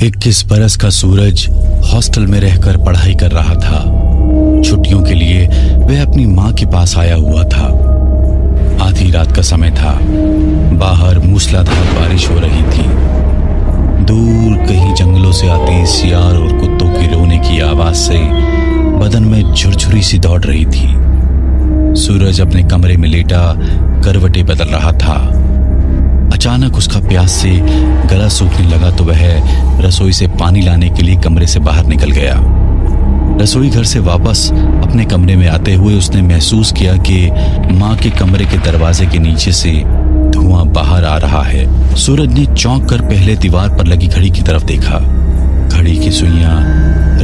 इक्कीस बरस का सूरज हॉस्टल में रहकर पढ़ाई कर रहा था। छुट्टियों के लिए वह अपनी माँ के पास आया हुआ था। आधी रात का समय था। बाहर मूसलाधार बारिश हो रही थी। दूर कहीं जंगलों से आती सियार और कुत्तों की रोने की आवाज से बदन में झुरझुरी सी दौड़ रही थी। सूरज अपने कमरे में लेटा करवटें बदल रहा था। अचानक उसका प्यास से गला सूखने लगा तो वह रसोई से पानी लाने के लिए कमरे से बाहर निकल गया। रसोई घर से वापस अपने कमरे में आते हुए उसने महसूस किया कि माँ के कमरे के दरवाजे के नीचे से धुआं बाहर आ रहा है। सूरज ने चौंक कर पहले दीवार पर लगी घड़ी की तरफ देखा। घड़ी की सुइयां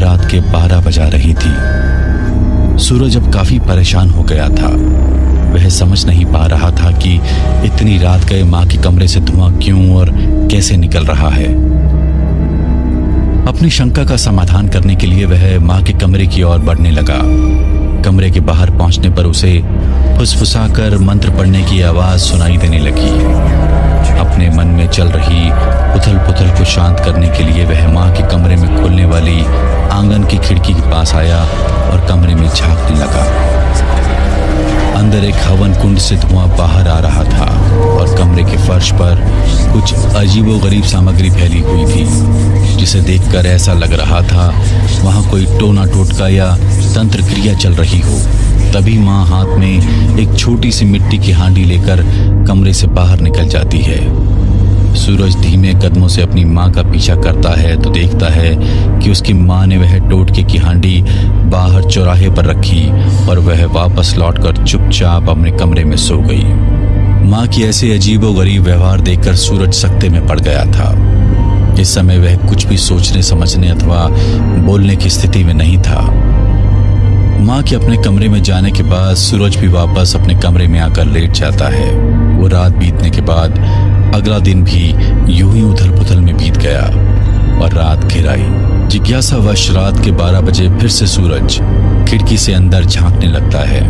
रात के 12 बजा रही थी। सूरज अब काफी परेशान हो गया था। वह समझ नहीं पा रहा था कि इतनी रात गए माँ के कमरे से धुआं क्यों और कैसे निकल रहा है। अपनी शंका का समाधान करने के लिए वह माँ के कमरे की ओर बढ़ने लगा। कमरे के बाहर पहुंचने पर उसे फुसफुसाकर मंत्र पढ़ने की आवाज सुनाई देने लगी। अपने मन में चल रही उथल पुथल को शांत करने के लिए वह माँ के कमरे में खुलने वाली आंगन की खिड़की के पास आया और कमरे में झांकने लगा। अंदर एक हवन कुंड से धुआं बाहर आ रहा था और कमरे के फर्श पर कुछ अजीबोगरीब सामग्री फैली हुई थी, जिसे देखकर ऐसा लग रहा था वहां कोई टोना टोटका या तंत्र क्रिया चल रही हो। तभी माँ हाथ में एक छोटी सी मिट्टी की हांडी लेकर कमरे से बाहर निकल जाती है। सूरज धीमे कदमों से अपनी माँ का पीछा करता है तो देखता है कि उसकी माँ ने वह टोटके की हांडी बाहर चौराहे पर रखी और वह वापस लौटकर चुपचाप अपने कमरे में सो गई। माँ की ऐसे अजीबोगरीब व्यवहार देखकर सूरज सकते में पड़ गया था। इस समय वह कुछ भी सोचने समझने अथवा बोलने की स्थिति में नहीं था। माँ के अपने कमरे में जाने के बाद सूरज भी वापस अपने कमरे में आकर लेट जाता है। वो रात बीतने के बाद अगला दिन भी यूं ही उथल पुथल में बीत गया और रात घिर आई। जिज्ञासावश रात के 12 बजे फिर से सूरज खिड़की से अंदर झांकने लगता है।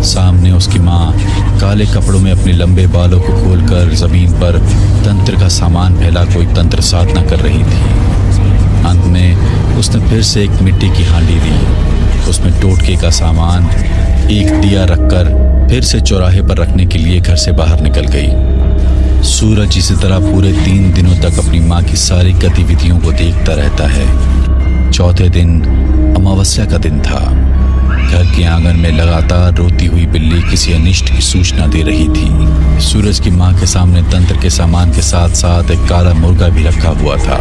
सामने उसकी माँ काले कपड़ों में अपने लंबे बालों को खोलकर जमीन पर तंत्र का सामान फैला कोई तंत्र साधना कर रही थी। अंत में उसने फिर से एक मिट्टी की हांडी दी। उसमें टोटके का सामान एक दिया रखकर फिर से चौराहे पर रखने के लिए घर से बाहर निकल गई। सूरज इसी तरह पूरे 3 दिनों तक अपनी माँ की सारी गतिविधियों को देखता रहता है। चौथे दिन अमावस्या का दिन था। घर के आंगन में लगातार रोती हुई बिल्ली किसी अनिष्ट की सूचना दे रही थी। सूरज की माँ के सामने तंत्र के सामान के साथ साथ एक काला मुर्गा भी रखा हुआ था।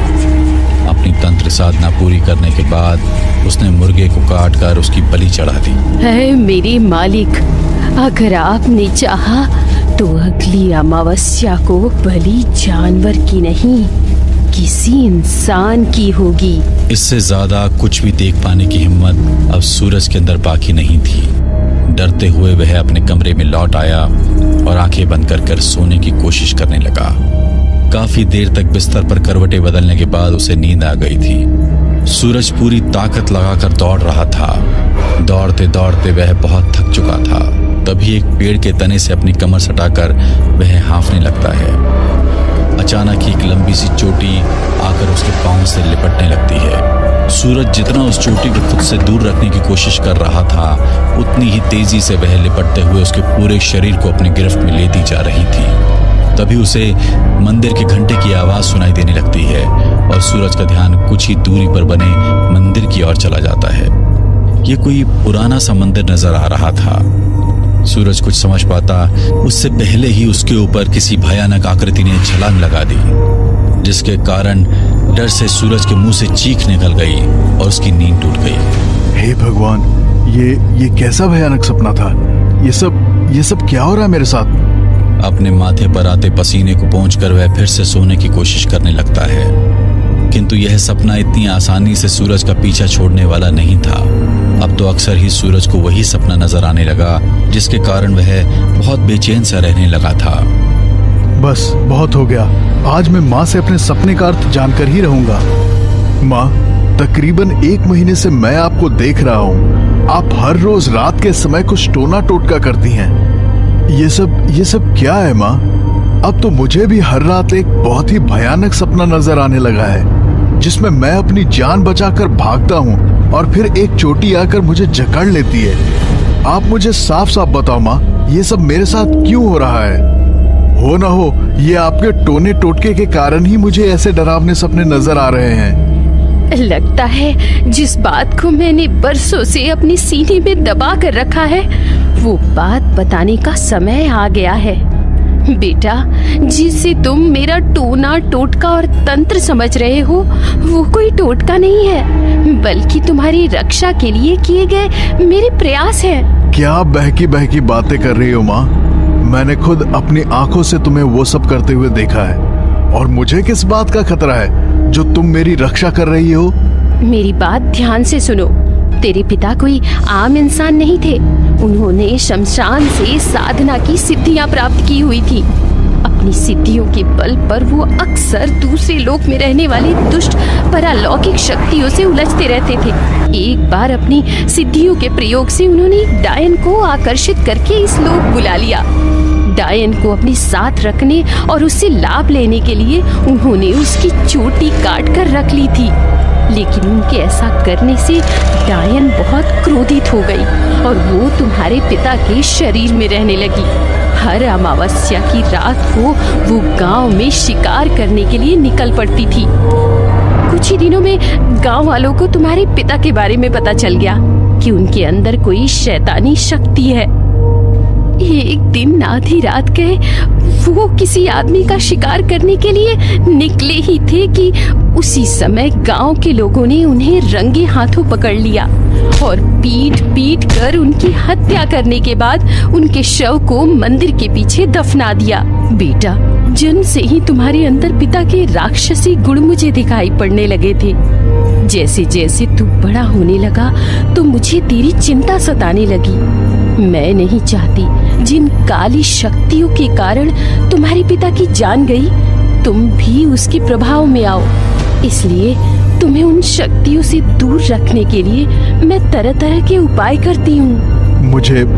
अपनी तंत्र साधना पूरी करने के बाद उसने मुर्गे को काट कर उसकी बलि चढ़ा दी। है मेरे मालिक, अगर आपने चाहा तो अगली अमावस्या को बलि जानवर की नहीं किसी इंसान की होगी। इससे ज्यादा कुछ भी देख पाने की हिम्मत अब सूरज के अंदर बाकी नहीं थी। डरते हुए वह अपने कमरे में लौट आया और आंखें बंद कर सोने की कोशिश करने लगा। काफी देर तक बिस्तर पर करवटें बदलने के बाद उसे नींद आ गई थी। सूरज पूरी ताकत लगाकर दौड़ रहा था। दौड़ते दौड़ते वह बहुत थक चुका था। तभी एक पेड़ के तने से अपनी कमर सटाकर वह हाँफने लगता है। अचानक ही एक लंबी सी चोटी आकर उसके पांव से लिपटने लगती है। सूरज जितना उस चोटी को खुद से दूर रखने की कोशिश कर रहा था, उतनी ही तेजी से वह लिपटते हुए उसके पूरे शरीर को अपनी गिरफ्त में लेती जा रही थी। तभी उसे मंदिर के घंटे की आवाज सुनाई देने लगती है और सूरज का ध्यान कुछ ही दूरी पर बने मंदिर की ओर चला जाता है। ये कोई पुराना सा मंदिर नजर आ रहा था। सूरज कुछ समझ पाता उससे पहले ही उसके ऊपर किसी भयानक आकृति ने छलांग लगा दी, जिसके कारण डर से सूरज के मुंह से चीख निकल गई और उसकी नींद टूट गई। हे भगवान, ये कैसा भयानक सपना था? ये सब क्या हो रहा है मेरे साथ? अपने माथे पर आते पसीने को पोंछकर वह फिर से सोने की कोशिश करने लगता है, किंतु यह सपना इतनी आसानी से सूरज का पीछा छोड़ने वाला नहीं था। अब तो अक्सर ही सूरज को वही सपना नजर आने लगा, जिसके कारण वह बहुत बेचैन सा रहने लगा था। बस बहुत हो गया। आज मैं माँ से अपने सपने का अर्थ जानकर ही रहूंगा। माँ, तकरीबन 1 महीने से मैं आपको देख रहा हूँ। आप हर रोज रात के समय कुछ टोना टोटका करती हैं। ये सब क्या है माँ? अब तो मुझे भी हर रात एक बहुत ही भयानक सपना नजर आने लगा है, जिसमें मैं अपनी जान बचाकर भागता हूँ और फिर एक चोटी आकर मुझे जकड़ लेती है। आप मुझे साफ साफ बताओ माँ, ये सब मेरे साथ क्यों हो रहा है? हो ना हो ये आपके टोने टोटके के कारण ही मुझे ऐसे डरावने सपने नजर आ रहे हैं। लगता है जिस बात को मैंने बरसों से अपनी सीने में दबा कर रखा है, वो बात बताने का समय आ गया है। बेटा, जिसे तुम मेरा टोना टोटका और तंत्र समझ रहे हो, वो कोई टोटका नहीं है, बल्कि तुम्हारी रक्षा के लिए किए गए मेरे प्रयास हैं। क्या आप बहकी बहकी बातें कर रही हो माँ? मैंने खुद अपनी आंखों से तुम्हें वो सब करते हुए देखा है, और मुझे किस बात का खतरा है जो तुम मेरी रक्षा कर रही हो? मेरी बात ध्यान से सुनो। तेरे पिता कोई आम इंसान नहीं थे। उन्होंने शमशान से साधना की सिद्धियां प्राप्त की हुई थी। अपनी सिद्धियों के बल पर वो अक्सर दूसरे लोक में रहने वाली दुष्ट परालौकिक शक्तियों से उलझते रहते थे। एक बार अपनी सिद्धियों के प्रयोग से उन्होंने एक डायन को आकर्षित करके इस लोक बुला लिया। डायन को अपने साथ रखने और उससे लाभ लेने के लिए उन्होंने उसकी चोटी काट कर रख ली थी। लेकिन उनके ऐसा करने से डायन बहुत क्रोधित हो गई और वो तुम्हारे पिता के शरीर में रहने लगी। हर अमावस्या की रात को वो गांव में शिकार करने के लिए निकल पड़ती थी। कुछ ही दिनों में गांव वालों को तुम्हारे पिता के बारे में पता चल गया कि उनके अंदर कोई शैतानी शक्ति है। एक दिन आधी रात गए वो किसी आदमी का शिकार करने के लिए निकले ही थे कि उसी समय गांव के लोगों ने उन्हें रंगे हाथों पकड़ लिया और पीट पीट कर उनकी हत्या करने के बाद उनके शव को मंदिर के पीछे दफना दिया। बेटा, जन्म से ही तुम्हारे अंदर पिता के राक्षसी गुण मुझे दिखाई पड़ने लगे थे। जैसे जैसे तू बड़ा होने लगा तो मुझे तेरी चिंता सताने लगी। मैं नहीं चाहती जिन काली शक्तियों के कारण तुम्हारे पिता की जान गई, तुम भी उसके प्रभाव में आओ। इसलिए तुम्हें उन शक्तियों से दूर रखने के लिए मैं तरह तरह के उपाय करती हूँ।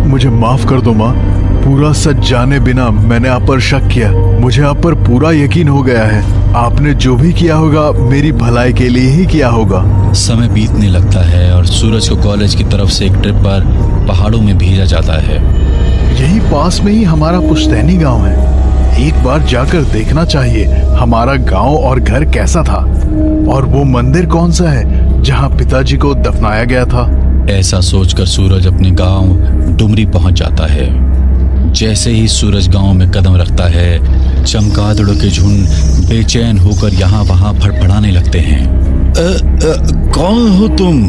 मुझे माफ कर दो माँ। पूरा सच जाने बिना मैंने आप पर शक किया। मुझे आप पर पूरा यकीन हो गया है। आपने जो भी किया होगा मेरी भलाई के लिए ही किया होगा। समय बीतने लगता है और सूरज को कॉलेज की तरफ से एक ट्रिप पर पहाड़ों में भेजा जाता है। यही पास में ही हमारा पुश्तैनी गांव है। एक बार जाकर देखना चाहिए हमारा गांव और घर कैसा था, और वो मंदिर कौन सा है जहां पिताजी को दफनाया गया था। ऐसा सोचकर सूरज अपने गांव डुमरी पहुंच जाता है। जैसे ही सूरज गांव में कदम रखता है, चमगादड़ों के झुंड बेचैन होकर यहाँ वहाँ फड़फड़ाने लगते हैं। कौन हो तुम?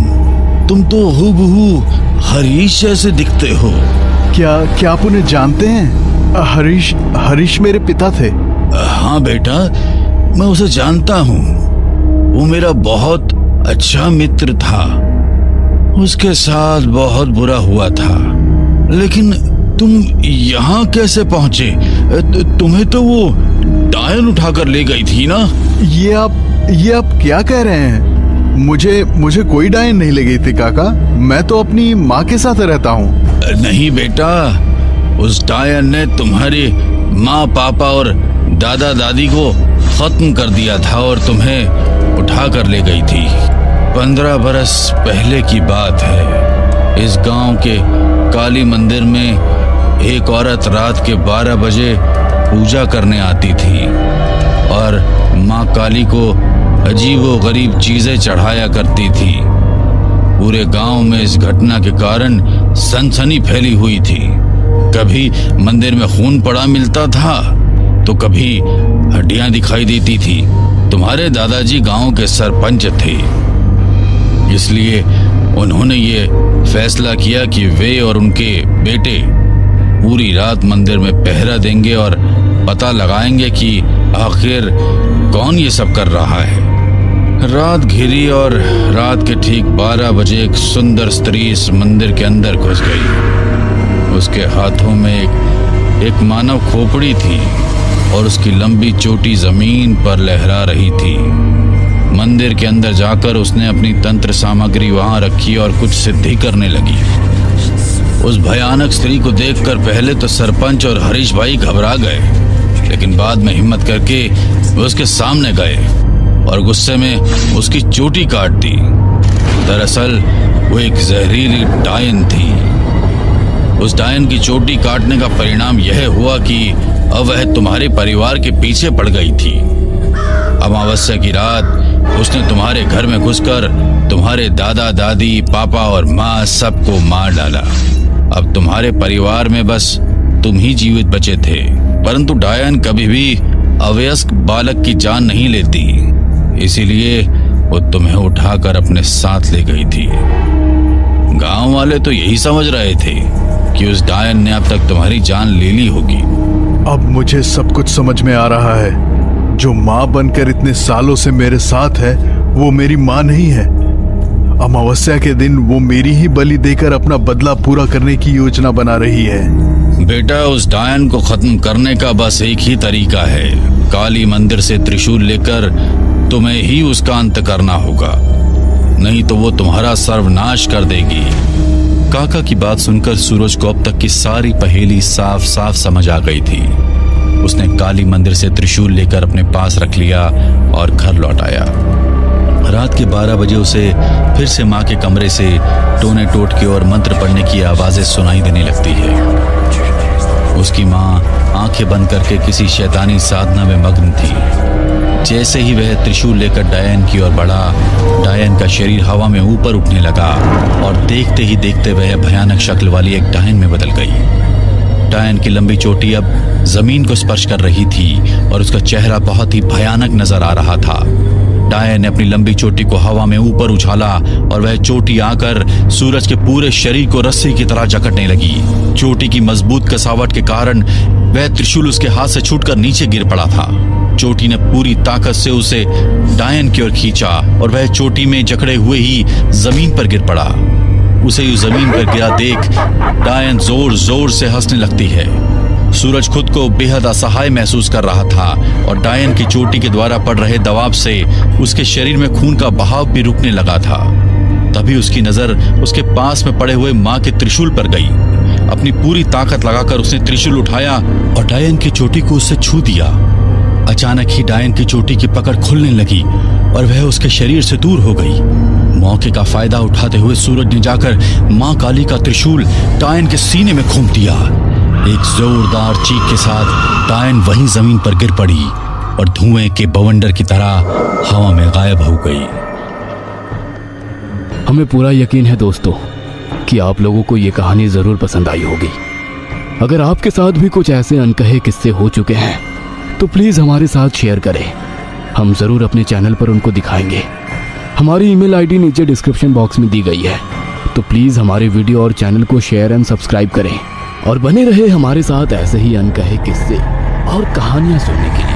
तुम तो हूबहू हरीश जैसे दिखते हो। क्या आप उन्हें जानते हैं? हरीश मेरे पिता थे। हाँ बेटा, मैं उसे जानता हूँ। वो मेरा बहुत अच्छा मित्र था। उसके साथ बहुत बुरा हुआ था। लेकिन तुम यहाँ कैसे पहुंचे? तुम्हें तो वो डायन उठाकर ले गई थी ना? ये आप क्या कह रहे हैं? मुझे कोई डायन नहीं ले गई थी काका। मैं तो अपनी माँ के साथ रहता हूँ। नहीं बेटा, उस डायन ने तुम्हारे माँ पापा और दादा दादी को खत्म कर दिया था और तुम्हें उठा कर ले गई थी। 15 बरस पहले की बात है। इस गांव के काली मंदिर में एक औरत रात के 12 बजे पूजा करने आती थी और माँ काली को अजीबो गरीब चीजें चढ़ाया करती थी। पूरे गांव में इस घटना के कारण सनसनी फैली हुई थी। कभी मंदिर में खून पड़ा मिलता था तो कभी हड्डियां दिखाई देती थी। तुम्हारे दादाजी गांव के सरपंच थे, इसलिए उन्होंने ये फैसला किया कि वे और उनके बेटे पूरी रात मंदिर में पहरा देंगे और पता लगाएंगे कि आखिर कौन ये सब कर रहा है। रात घिरी और रात के ठीक 12 बजे एक सुंदर स्त्री इस मंदिर के अंदर घुस गई। उसके हाथों में एक मानव खोपड़ी थी और उसकी लंबी चोटी जमीन पर लहरा रही थी। मंदिर के अंदर जाकर उसने अपनी तंत्र सामग्री वहां रखी और कुछ सिद्धि करने लगी। उस भयानक स्त्री को देखकर पहले तो सरपंच और हरीश भाई घबरा गए, लेकिन बाद में हिम्मत करके वे उसके सामने गए और गुस्से में उसकी चोटी काट दी। दरअसल वो एक जहरीली डायन थी। उस डायन की चोटी काटने का परिणाम यह हुआ कि अब वह तुम्हारे परिवार के पीछे पड़ गई थी। अमावस्या की रात उसने तुम्हारे घर में घुसकर तुम्हारे दादा दादी, पापा और माँ सबको मार डाला। अब तुम्हारे परिवार में बस तुम ही जीवित बचे थे, परंतु डायन कभी भी अवयस्क बालक की जान नहीं लेती, इसीलिए वो तुम्हें उठाकर अपने साथ ले गई थी। गांव वाले तो यही समझ रहे थे कि उस डायन ने अब तक तुम्हारी जान ले ली होगी। अब मुझे सब कुछ समझ में आ रहा है। जो माँ बनकर इतने सालों से मेरे साथ है वो मेरी माँ नहीं है। अमावस्या के दिन वो मेरी ही बलि देकर अपना बदला पूरा करने की योजना बना रही है। बेटा, उस डायन को खत्म करने का बस एक ही तरीका है। काली मंदिर से त्रिशूल लेकर तुम्हें ही उसका अंत करना होगा, नहीं तो वो तुम्हारा सर्वनाश कर देगी। काका की बात सुनकर सूरज को अब तक की सारी पहेली साफ साफ समझ आ गई थी। उसने काली मंदिर से त्रिशूल लेकर अपने पास रख लिया और घर लौट आया। रात के 12 बजे उसे फिर से माँ के कमरे से टोने टोटके और मंत्र पढ़ने की आवाजें सुनाई देने लगती है। उसकी माँ आंखें बंद करके किसी शैतानी साधना में मग्न थी। जैसे ही वह त्रिशूल लेकर डायन की ओर बढ़ा, डायन का शरीर हवा में ऊपर उठने लगा और देखते ही देखते वह भयानक शक्ल वाली एक डायन में बदल गई। डायन की लंबी चोटी अब जमीन को स्पर्श कर रही थी और उसका चेहरा बहुत ही भयानक नजर आ रहा था। डायन ने अपनी लंबी चोटी को हवा में ऊपर उछाला और वह चोटी आकर सूरज के पूरे शरीर को रस्सी की तरह जकड़ने लगी। चोटी की मजबूत कसावट के कारण वह त्रिशूल उसके हाथ से छूटकर नीचे गिर पड़ा था। चोटी ने पूरी ताकत से उसे डायन की ओर खींचा और वह चोटी में जकड़े हुए ही जमीन पर गिर पड़ा। उसे जमीन पर गिरा देख डायन जोर जोर से हंसने लगती है। सूरज खुद को बेहद असहाय महसूस कर रहा था और डायन की चोटी के द्वारा पड़ रहे दबाव से उसके शरीर में खून का बहाव भी रुकने लगा था। तभी उसकी नजर उसके पास में पड़े हुए माँ के त्रिशूल पर गई। अपनी पूरी ताकत लगाकर उसने त्रिशूल उठाया और डायन की चोटी को उससे छू दिया। अचानक ही डायन की चोटी की पकड़ खुलने लगी और वह उसके शरीर से दूर हो गई। मौके का फायदा उठाते हुए सूरज ने जाकर माँ काली का त्रिशूल डायन के सीने में घूंप दिया। एक जोरदार चीख के साथ डायन वहीं जमीन पर गिर पड़ी और धुएं के बवंडर की तरह हवा में गायब हो गई। हमें पूरा यकीन है दोस्तों कि आप लोगों को ये कहानी जरूर पसंद आई होगी। अगर आपके साथ भी कुछ ऐसे अनकहे किस्से हो चुके हैं तो प्लीज हमारे साथ शेयर करें। हम जरूर अपने चैनल पर उनको दिखाएंगे। हमारी ईमेल आईडी नीचे डिस्क्रिप्शन बॉक्स में दी गई है, तो प्लीज हमारे वीडियो और चैनल को शेयर एंड सब्सक्राइब करें और बने रहे हमारे साथ ऐसे ही अनकहे किस्से और कहानियां सुनने के लिए।